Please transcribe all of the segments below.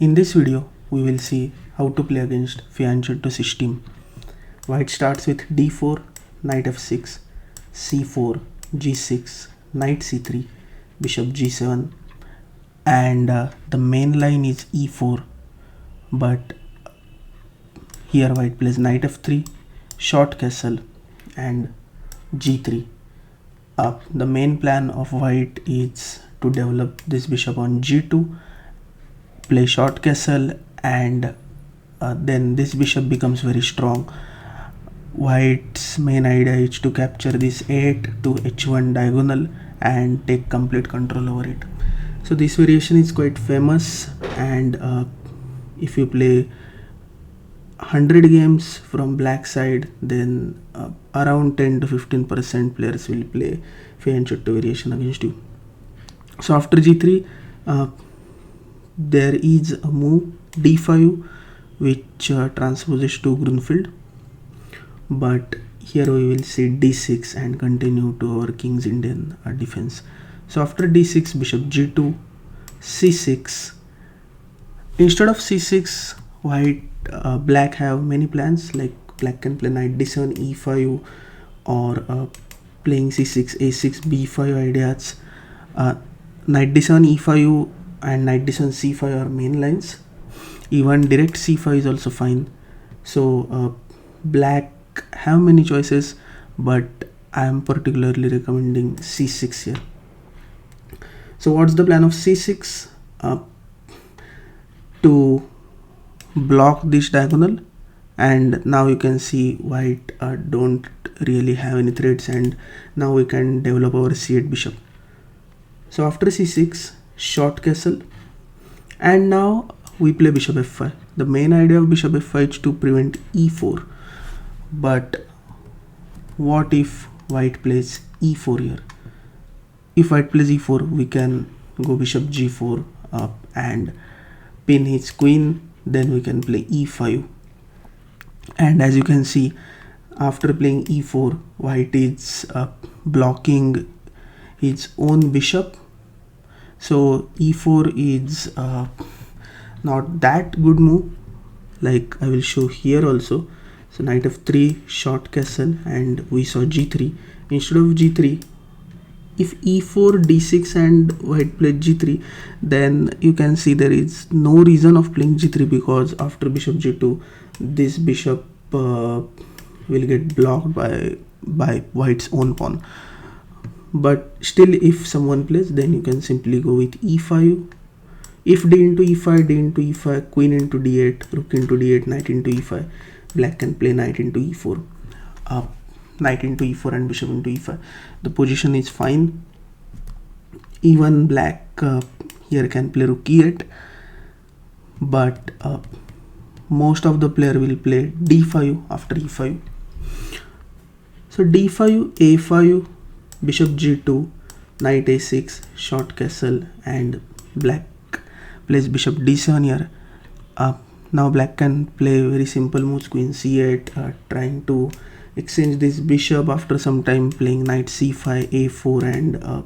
In this video, we will see how to play against fianchetto system. White starts with d4, knight f6, c4, g6, knight c3, bishop g7, and the main line is e4, but here white plays knight f3, short castle, and g3. The main plan of white is to develop this bishop on g2, play short castle, and then this bishop becomes very strong. White's main idea is to capture this 8 to h1 diagonal and take complete control over it. So this variation is quite famous, and if you play 100 games from black side, then around 10 to 15% players will play fianchetto variation against you. So after g3, there is a move d5 which transposes to Grunfeld, but here we will see d6 and continue to our King's Indian defense. So after d6, bishop g2, c6. Instead of c6, black have many plans, like black can play knight d7, e5, or playing c6, a6, b5 ideas. Knight d7, e5 and knight d7, c5 are main lines. Even direct c5 is also fine. So black have many choices, but I am particularly recommending c6 here. So what's the plan of c6? To block this diagonal, and now you can see white don't really have any threats, and now we can develop our c8 bishop. So after c6, short castle, and now we play bishop f5. The main idea of bishop f5 is to prevent e4, but what if white plays e4 here? If white plays e4, we can go bishop g4 up and pin his queen. Then we can play e5, and as you can see, after playing e4, white is blocking his own bishop. So e4 is not that good move, like I will show here also. So knight f3, short castle, and we saw g3. Instead of g3, if e4, d6 and white played g3, then you can see there is no reason of playing g3, because after bishop g2, this bishop will get blocked by white's own pawn. But still, if someone plays, then you can simply go with e5. If d into e5, d into e5, queen into d8, rook into d8, knight into e5, black can play knight into e4. Knight into e4 and bishop into e5. The position is fine. Even black here can play rook e8, but most of the player will play d5 after e5. So d5, a5, bishop g2, knight a6, short castle, and black plays bishop d7 here. Now black can play very simple moves, queen c8, trying to exchange this bishop. After some time, playing knight c5, a4, and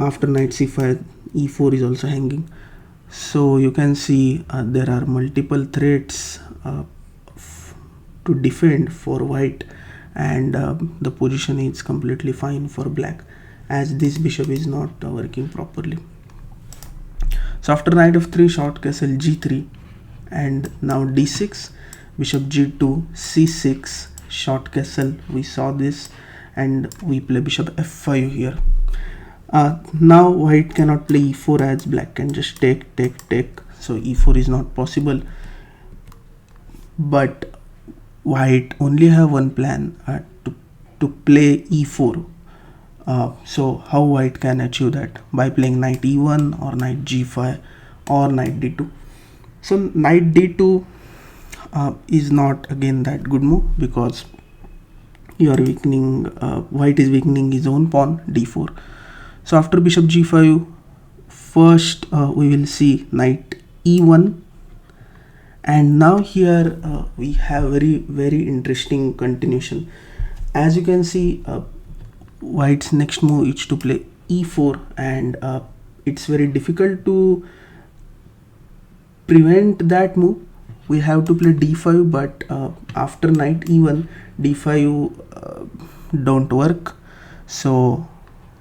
after knight c5, e4 is also hanging. So you can see there are multiple threats to defend for white, and the position is completely fine for black, as this bishop is not working properly. So after knight f3, short castle, g3, and now d6, bishop g2, c6, short castle. We saw this, and we play bishop f5 here. Now white cannot play e4, as black can just take. So e4 is not possible, but white only have one plan, to play e4. So how white can achieve that? By playing knight e1 or knight g5 or knight d2. So knight d2 is not again that good move, because you are weakening, white is weakening his own pawn, d4. So after bishop g5, first we will see knight e1, and now here we have very interesting continuation. As you can see, white's next move is to play e4, and it's very difficult to prevent that move, we have to play d5, but after knight e1, d5 don't work, so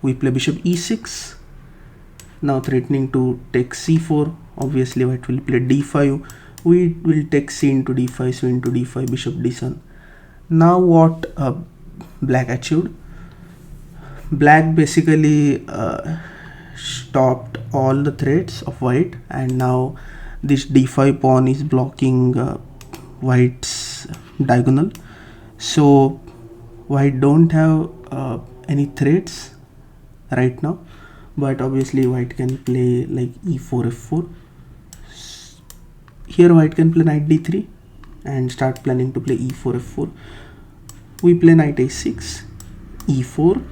we play bishop e6. Now threatening to take c4, obviously white will play d5, we will take c into d5, so into d5, bishop d7. Now what black achieved? Black basically stopped all the threats of white, and now this d5 pawn is blocking white's diagonal, so white don't have any threats right now, but obviously white can play like e4 f4. Here white can play knight d3 and start planning to play e4 f4. We play knight a6, e4,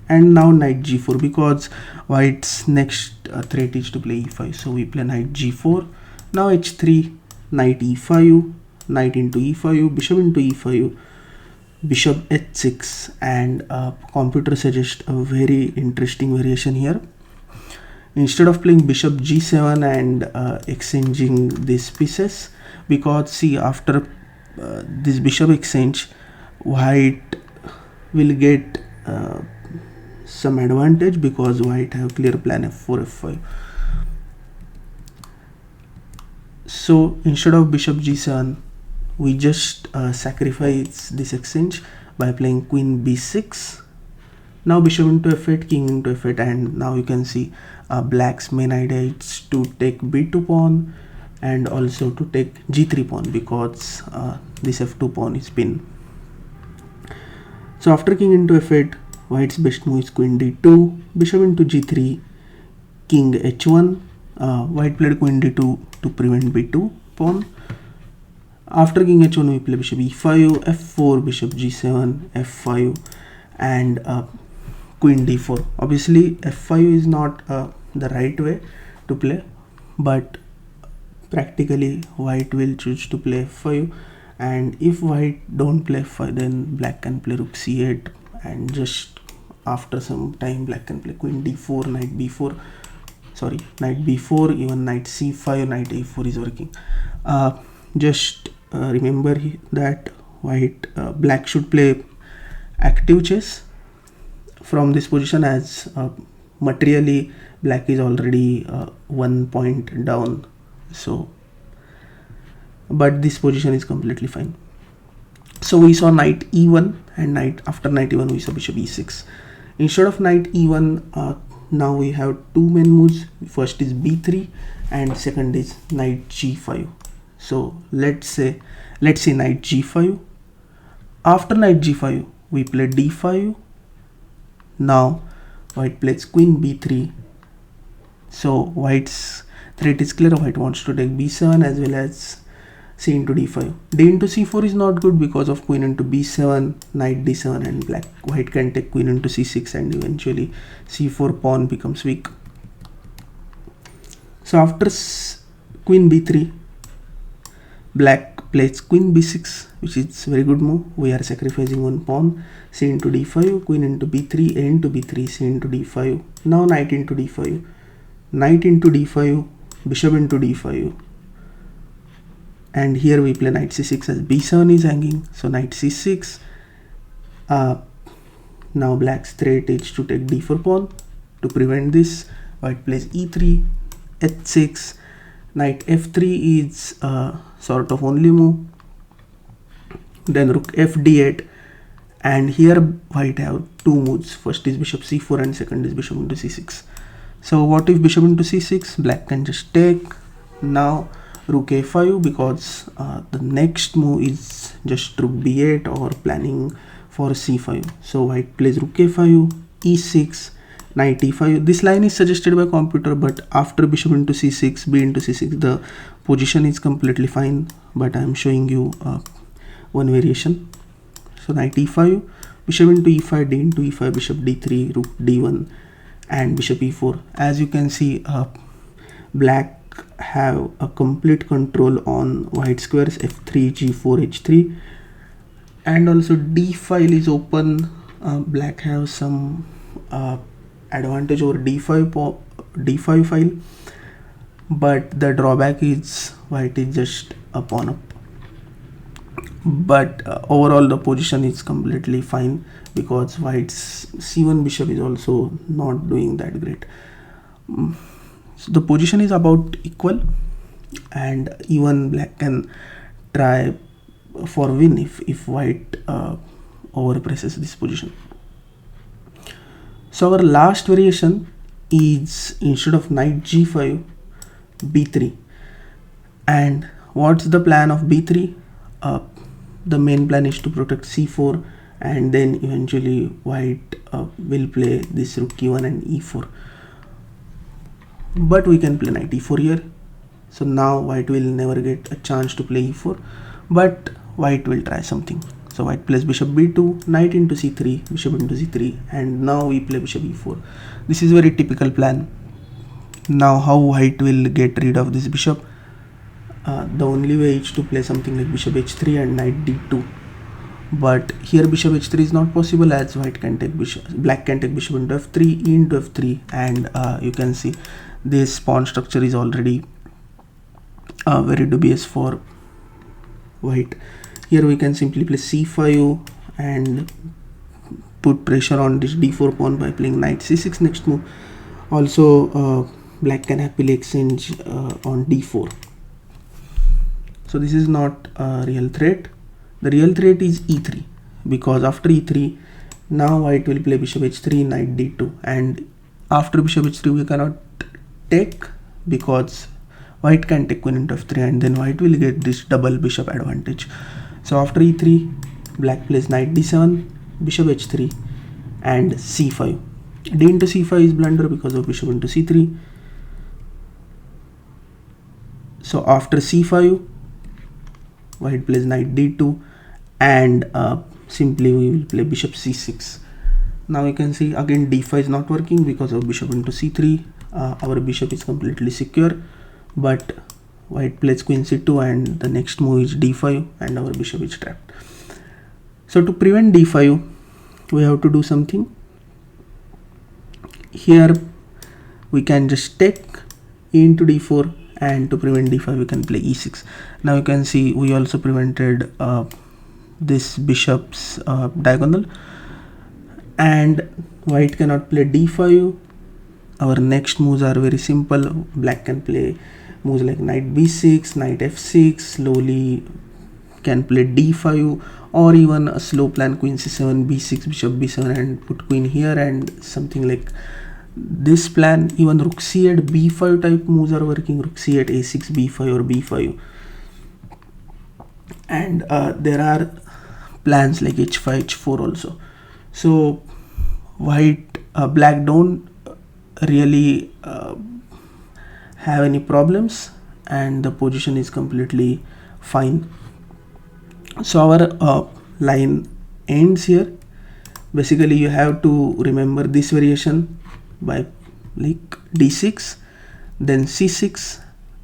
and now knight g4, because white's next threat is to play e5, so we play knight g4. Now h3, knight e5, knight into e5, bishop into e5, bishop h6, and computer suggests a very interesting variation here. Instead of playing bishop g7 and exchanging these pieces, because see, after this bishop exchange, white will get some advantage, because white have clear plan f4 f5. So instead of bishop g7, we just sacrifice this exchange by playing queen b6. Now bishop into f8, king into f8, and now you can see black's main idea is to take b2 pawn and also to take g3 pawn, because this f2 pawn is pinned. So after king into f8, white's best move is queen d2, bishop into g3, king h1. White played queen d2 to prevent b2 pawn. After king h1, we play bishop e5, f4, bishop g7, f5, and queen d4. Obviously f5 is not the right way to play, but practically white will choose to play f5, and if white don't play f5, then black can play rook c8, and just after some time black can play queen d4, knight b4, sorry, knight b4, even knight c5, knight a4 is working. Just remember that black should play active chess from this position, as materially black is already 1 point down, so but this position is completely fine. So we saw knight e1, and after knight e1 we saw bishop e6. Instead of knight e1, now we have two main moves. First is b3 and second is knight g5. So let's see knight g5. After knight g5, we play d5. Now white plays queen b3. So white's threat is clear. White wants to take b7 as well as c into d5. D into c4 is not good because of queen into b7, knight d7, and white can take queen into c6, and eventually c4 pawn becomes weak. So after queen b3, black plays queen b6, which is very good move. We are sacrificing one pawn. C into d5, queen into b3, a into b3, c into d5. Now knight into d5, knight into d5, bishop into d5, and here we play knight c6 as b7 is hanging, so knight c6. Now black's threat is to take d4 pawn. To prevent this, white plays e3, h6, knight f3 is sort of only move, then rook f d8, and here white have two moves. First is bishop c4 and second is bishop into c6. So what if bishop into c6? Black can just take. Now rook a5, because the next move is just rook b8 or planning for c5. So white plays rook a5, e6, knight e5. This line is suggested by computer, but after bishop into c6, b into c6, the position is completely fine, but I am showing you one variation. So knight e5, bishop into e5, d into e5, bishop d3, rook d1, and bishop e4. As you can see, black have a complete control on white squares f3, g4, h3, and also d file is open. Black have some advantage over d5 file. but the drawback is white is just a pawn up. But overall the position is completely fine because white's c1 bishop is also not doing that great. So the position is about equal, and even black can try for win if white overpresses this position. So our last variation is, instead of knight g5, b3. And what's the plan of b3? The main plan is to protect c4, and then eventually white will play this rook e1 and e4. But we can play knight e4 here. So now white will never get a chance to play e4, but white will try something. So white plays bishop b2, knight into c3, bishop into c3, and now we play bishop e4. This is very typical plan. Now how white will get rid of this bishop? The only way is to play something like bishop h3 and knight d2. But here bishop h3 is not possible, as white can take bishop, black can take bishop into f3, e into f3, and you can see this pawn structure is already very dubious for white. Here we can simply play c5 and put pressure on this d4 pawn by playing knight c6 next move. Also black can happily exchange on d4. So this is not a real threat. The real threat is e3, because after e3 now white will play bishop h3, knight d2, and after bishop h3 we cannot take because white can take queen into f3, and then white will get this double bishop advantage. So after e3 black plays knight d7, bishop h3 and c5. d into c5 is blunder because of bishop into c3. So after c5 white plays knight d2, and simply we will play bishop c6. Now you can see again d5 is not working because of bishop into c3. Our bishop is completely secure, but white plays queen c2, and the next move is d5, and our bishop is trapped. So to prevent d5 we have to do something. Here we can just take e into d4, and to prevent d5 we can play e6. Now you can see we also prevented this bishop's diagonal, and white cannot play d5. Our next moves are very simple. Black can play moves like knight b6, knight f6, slowly can play d5, or even a slow plan queen c7, b6, bishop b7, and put queen here, and something like this plan. Even rook c8, b5 type moves are working, rook c8, a6, b5 or b5. And there are plans like h5, h4 also. So black don't really have any problems, and the position is completely fine. So our line ends here. Basically you have to remember this variation by like d6, then c6,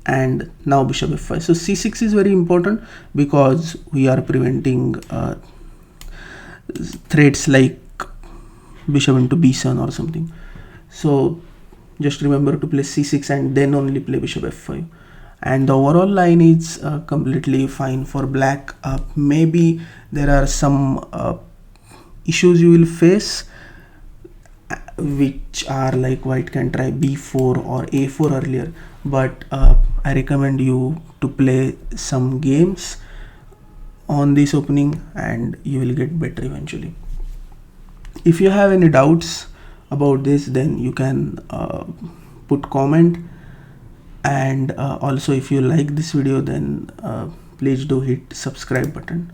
and now bishop f5. So c6 is very important because we are preventing threats like bishop into b7 or something. So just remember to play c6 and then only play bishop f5, and the overall line is completely fine for black. Maybe there are some issues you will face, which are like white can try b4 or a4 earlier, but I recommend you to play some games on this opening and you will get better eventually. If you have any doubts about this, then you can put comment, and also if you like this video, then please do hit subscribe button.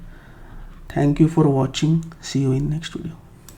Thank you for watching. See you in next video.